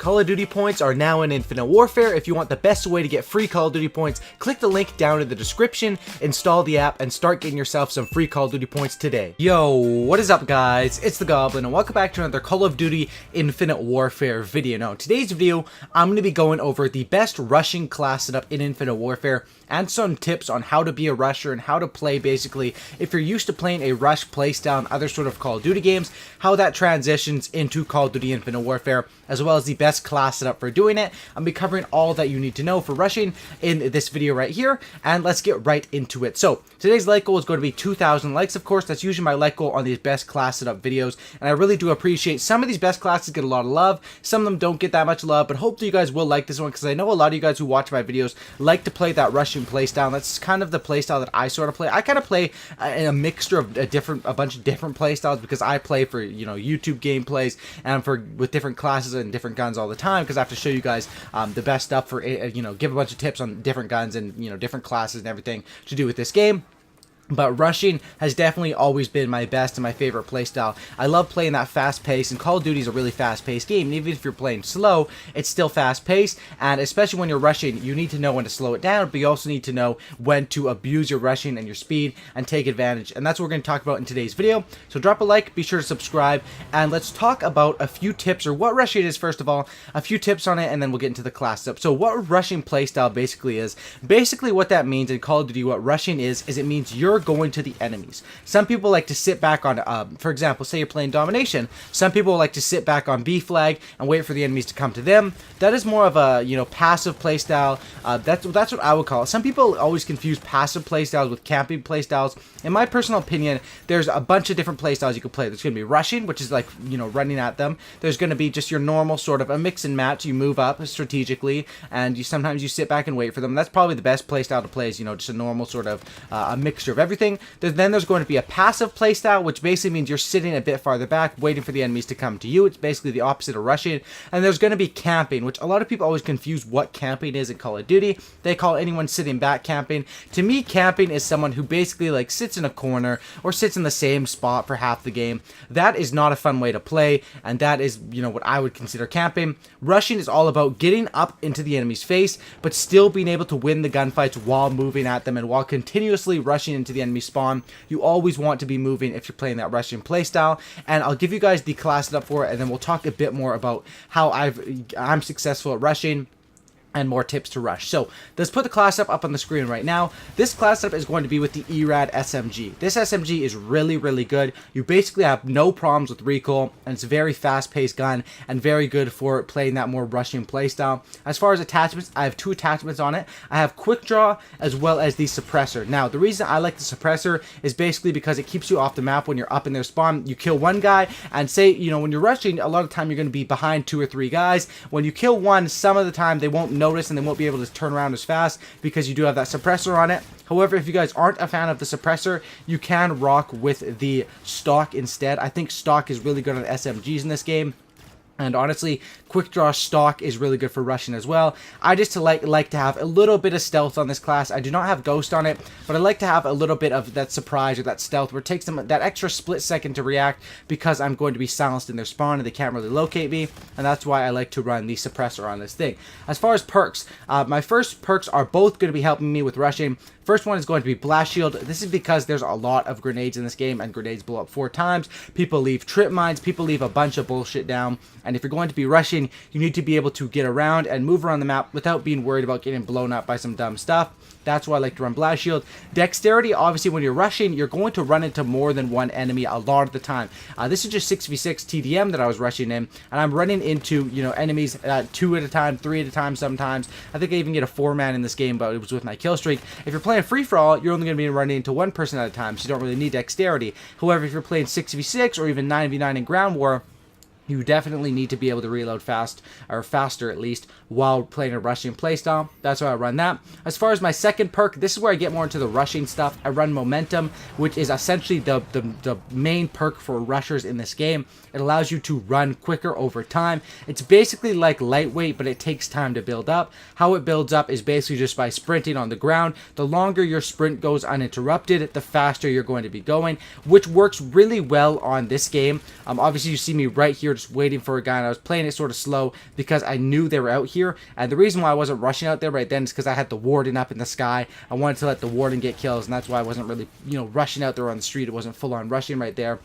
Call of Duty points are now in Infinite Warfare. If you want the best way to get free Call of Duty points, click the link down in the description, install the app, and start getting yourself some free Call of Duty points today. Yo, what is up guys? It's the Goblin, and welcome back to another Call of Duty Infinite Warfare video. Now, in today's video, I'm going to be going over the best rushing class setup in Infinite Warfare, and some tips on how to be a rusher and how to play basically if you're used to playing a rush playstyle and other sort of Call of Duty games, how that transitions into Call of Duty Infinite Warfare, as well as the best class setup for doing it. I'll be covering all that you need to know for rushing in this video right here, and let's get right into it. So today's like goal is going to be 2,000 likes. Of course, that's usually my like goal on these best class setup videos, and I really do appreciate some of these best classes get a lot of love, some of them don't get that much love, but hopefully you guys will like this one, because I know a lot of you guys who watch my videos like to play that rushing playstyle. That's kind of the playstyle that I sort of play. I kind of play in a mixture of a bunch of different playstyles, because I play for, you know, YouTube gameplays and with different classes and different guns all the time, because I have to show you guys the best stuff for, you know, give a bunch of tips on different guns and, you know, different classes and everything to do with this game. But rushing has definitely always been my best and my favorite playstyle. I love playing that fast pace, and Call of Duty is a really fast paced game. And even if you're playing slow, it's still fast paced. And especially when you're rushing, you need to know when to slow it down, but you also need to know when to abuse your rushing and your speed and take advantage. And that's what we're going to talk about in today's video. So drop a like, be sure to subscribe, and let's talk about a few tips, or what rushing is first of all, a few tips on it, and then we'll get into the class up. So what rushing playstyle basically is, basically what that means in Call of Duty, what rushing is it means you're going to the enemies. Some people like to sit back on, for example, say you're playing domination. Some people like to sit back on B flag and wait for the enemies to come to them. That is more of a, you know, passive playstyle. That's what I would call it. Some people always confuse passive playstyles with camping playstyles. In my personal opinion, there's a bunch of different playstyles you can play. There's going to be rushing, which is like, you know, running at them. There's going to be just your normal sort of a mix and match. You move up strategically, and sometimes you sit back and wait for them. That's probably the best playstyle to play, is, you know, just a normal sort of a mixture of everything. Then there's going to be a passive playstyle, which basically means you're sitting a bit farther back, waiting for the enemies to come to you. It's basically the opposite of rushing. And there's going to be camping, which a lot of people always confuse what camping is in Call of Duty. They call anyone sitting back camping. To me, camping is someone who basically like sits in a corner or sits in the same spot for half the game. That is not a fun way to play, and that is, you know, what I would consider camping. Rushing is all about getting up into the enemy's face, but still being able to win the gunfights while moving at them and while continuously rushing into the enemy spawn. You always want to be moving if you're playing that rushing playstyle, and I'll give you guys the class setup for it, and then we'll talk a bit more about how I'm successful at rushing and more tips to rush. So let's put the class up on the screen right now. This class setup is going to be with the ERAD SMG. This SMG is really, really good. You basically have no problems with recoil, and it's a very fast-paced gun and very good for playing that more rushing playstyle. As far as attachments, I have two attachments on it. I have quick draw as well as the suppressor. Now, the reason I like the suppressor is basically because it keeps you off the map when you're up in their spawn. You kill one guy, and say, you know, when you're rushing, a lot of the time you're going to be behind 2 or 3 guys. When you kill one, some of the time they won't notice and they won't be able to turn around as fast because you do have that suppressor on it. However, if you guys aren't a fan of the suppressor, you can rock with the stock instead. I think stock is really good on SMGs in this game. And honestly, quick draw stock is really good for rushing as well. I just like to have a little bit of stealth on this class. I do not have ghost on it, but I like to have a little bit of that surprise or that stealth where it takes them that extra split second to react, because I'm going to be silenced in their spawn and they can't really locate me. And that's why I like to run the suppressor on this thing. As far as perks, my first perks are both going to be helping me with rushing. First one is going to be Blast Shield. This is because there's a lot of grenades in this game, and grenades blow up 4 times. People leave trip mines. People leave a bunch of bullshit down. And if you're going to be rushing, you need to be able to get around and move around the map without being worried about getting blown up by some dumb stuff. That's why I like to run Blast Shield. Dexterity, obviously, when you're rushing, you're going to run into more than one enemy a lot of the time. This is just 6v6 TDM that I was rushing in, and I'm running into, you know, enemies 2 at a time, 3 at a time sometimes. I think I even get a 4-man in this game, but it was with my kill streak. If you're playing free-for-all, you're only going to be running into one person at a time, so you don't really need dexterity. However, if you're playing 6v6 or even 9v9 in ground war, you definitely need to be able to reload fast, or faster at least, while playing a rushing playstyle. That's why I run that. As far as my second perk, this is where I get more into the rushing stuff. I run Momentum, which is essentially the main perk for rushers in this game. It allows you to run quicker over time. It's basically like lightweight, but it takes time to build up. How it builds up is basically just by sprinting on the ground. The longer your sprint goes uninterrupted, the faster you're going to be going, which works really well on this game. Obviously, you see me right here just waiting for a guy, and I was playing it sort of slow because I knew they were out here. And the reason why I wasn't rushing out there right then is because I had the warden up in the sky. I wanted to let the warden get kills, and that's why I wasn't really, rushing out there on the street. It wasn't full on rushing right there,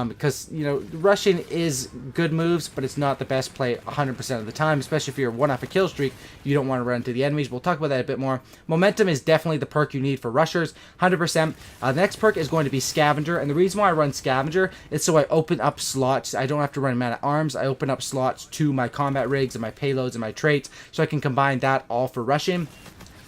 because rushing is good moves, but it's not the best play 100% of the time, especially if you're one off a kill streak. You don't want to run into the enemies. We'll talk about that a bit more. Momentum is definitely the perk you need for rushers, 100%. The next perk is going to be Scavenger, and the reason why I run Scavenger is so I open up slots. I don't have to run Man-at-Arms. I open up slots to my combat rigs and my payloads and my traits, so I can combine that all for rushing.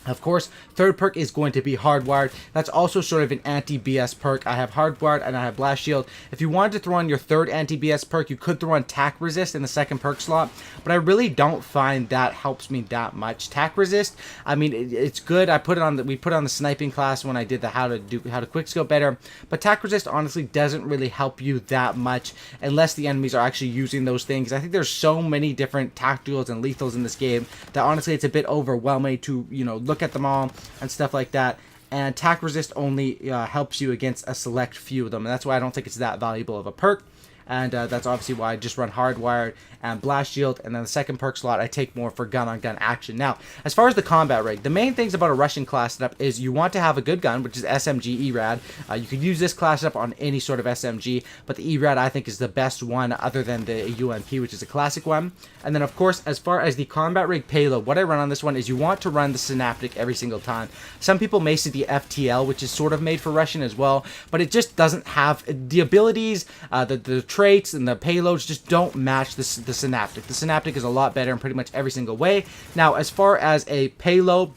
Of course, third perk is going to be Hardwired. That's also sort of an anti-BS perk. I have Hardwired and I have Blast Shield. If you wanted to throw on your third anti-BS perk, you could throw on Tack Resist in the second perk slot, but I really don't find that helps me that much. Tack Resist, I mean, it's good. We put it on the sniping class when I did the how to quickscope better, but Tack Resist honestly doesn't really help you that much unless the enemies are actually using those things. I think there's so many different tacticals and lethals in this game that honestly it's a bit overwhelming to, look at them all and stuff like that. And Tack Resist only helps you against a select few of them, and that's why I don't think it's that valuable of a perk. And that's obviously why I just run Hardwired and Blast Shield, and then the second perk slot I take more for gun-on-gun action. Now, as far as the combat rig, the main things about a Russian class setup is you want to have a good gun, which is SMG ERAD. You could use this class setup on any sort of SMG, but the ERAD I think is the best one other than the UMP, which is a classic one. And then of course, as far as the combat rig payload, what I run on this one is you want to run the Synaptic every single time. Some people may see the FTL, which is sort of made for Russian as well, but it just doesn't have the abilities, the traits and the payloads just don't match the Synaptic. The Synaptic is a lot better in pretty much every single way. Now, as far as a payload,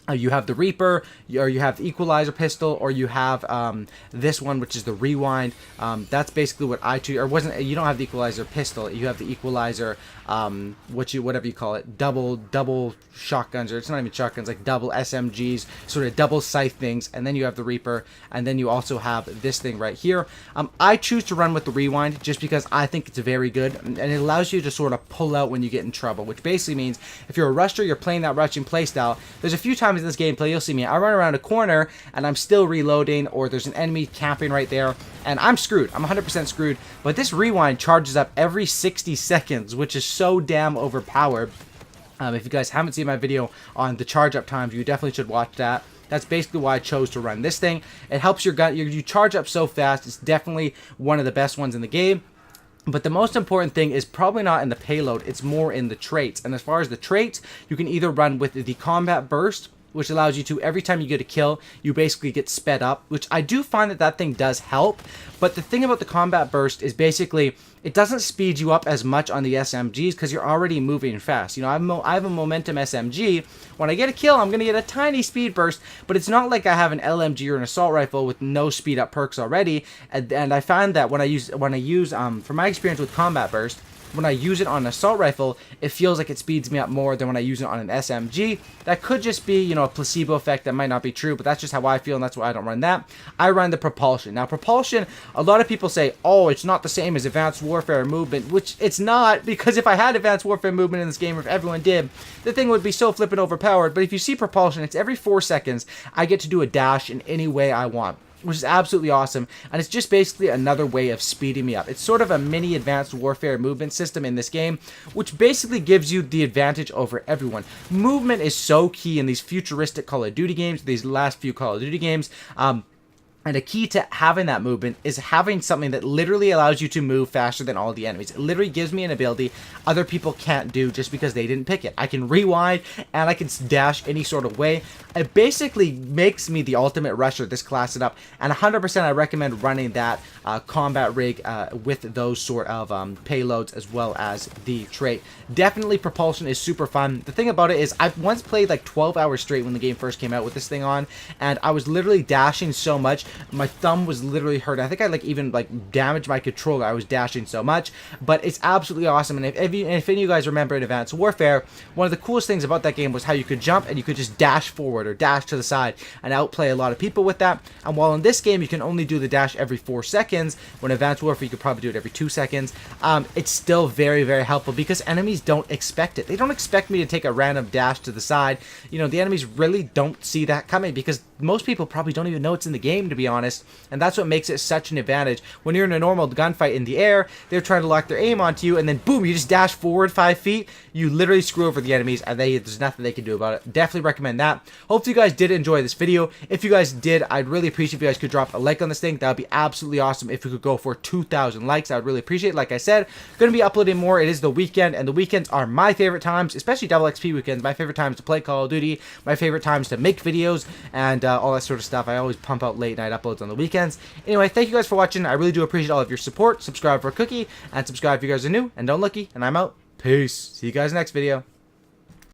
you have the Reaper, or you have the Equalizer pistol, or you have this one, which is the Rewind. That's basically what I choose. Or you don't have the Equalizer pistol. You have the Equalizer, whatever you call it, double shotguns, or it's not even shotguns, like double SMGs, sort of double scythe things. And then you have the Reaper, and then you also have this thing right here. I choose to run with the Rewind just because I think it's very good, and it allows you to sort of pull out when you get in trouble, which basically means if you're a rusher, you're playing that rushing playstyle. There's a few times in this gameplay you'll see me, I run around a corner and I'm still reloading, or there's an enemy camping right there and I'm screwed. I'm 100% screwed. But this Rewind charges up every 60 seconds, which is so damn overpowered. If you guys haven't seen my video on the charge up times, you definitely should watch that. That's basically why I chose to run this thing. It helps your gun, you charge up so fast. It's definitely one of the best ones in the game. But the most important thing is probably not in the payload, it's more in the traits. And as far as the traits, you can either run with the Combat Burst, which allows you to, every time you get a kill, you basically get sped up, which I do find that thing does help. But the thing about the Combat Burst is basically, it doesn't speed you up as much on the SMGs because you're already moving fast. I have a Momentum SMG. When I get a kill, I'm going to get a tiny speed burst, but it's not like I have an LMG or an assault rifle with no speed up perks already. And I find that when I use from my experience with Combat Burst, when I use it on an assault rifle, it feels like it speeds me up more than when I use it on an SMG. That could just be, a placebo effect. That might not be true, but that's just how I feel, and that's why I don't run that. I run the Propulsion. Now, Propulsion, a lot of people say, oh, it's not the same as Advanced Warfare Movement, which it's not, because if I had Advanced Warfare Movement in this game, or if everyone did, the thing would be so flippin' overpowered. But if you see Propulsion, it's every 4 seconds, I get to do a dash in any way I want, which is absolutely awesome, and it's just basically another way of speeding me up. It's sort of a mini Advanced Warfare movement system in this game, which basically gives you the advantage over everyone. Movement is so key in these futuristic Call of Duty games, these last few Call of Duty games. And a key to having that movement is having something that literally allows you to move faster than all the enemies. It literally gives me an ability other people can't do just because they didn't pick it. I can rewind and I can dash any sort of way. It basically makes me the ultimate rusher, this class setup, and 100% I recommend running that combat rig with those sort of payloads as well as the trait. Definitely Propulsion is super fun. The thing about it is I've once played like 12 hours straight when the game first came out with this thing on, and I was literally dashing so much. My thumb was literally hurt. I think I even damaged my controller. I was dashing so much, but it's absolutely awesome. And if any of you guys remember in Advanced Warfare, one of the coolest things about that game was how you could jump and you could just dash forward or dash to the side and outplay a lot of people with that. And while in this game you can only do the dash every 4 seconds, when Advanced Warfare you could probably do it every 2 seconds, it's still very, very helpful because enemies don't expect it. They don't expect me to take a random dash to the side. The enemies really don't see that coming because most people probably don't even know it's in the game, to be be honest, and that's what makes it such an advantage. When you're in a normal gunfight in the air, they're trying to lock their aim onto you, and then boom, you just dash forward 5 feet, you literally screw over the enemies, and there's nothing they can do about it. Definitely recommend that. Hopefully you guys did enjoy this video. If you guys did, I'd really appreciate if you guys could drop a like on this thing. That would be absolutely awesome. If we could go for 2,000 likes, I would really appreciate it. Like I said, going to be uploading more. It is the weekend, and the weekends are my favorite times, especially double XP weekends. My favorite times to play Call of Duty, my favorite times to make videos, and all that sort of stuff. I always pump out late night uploads on the weekends. Anyway, thank you guys for watching. I really do appreciate all of your support. Subscribe for a cookie, and subscribe if you guys are new and don't looky, and I'm out. Peace. See you guys next video.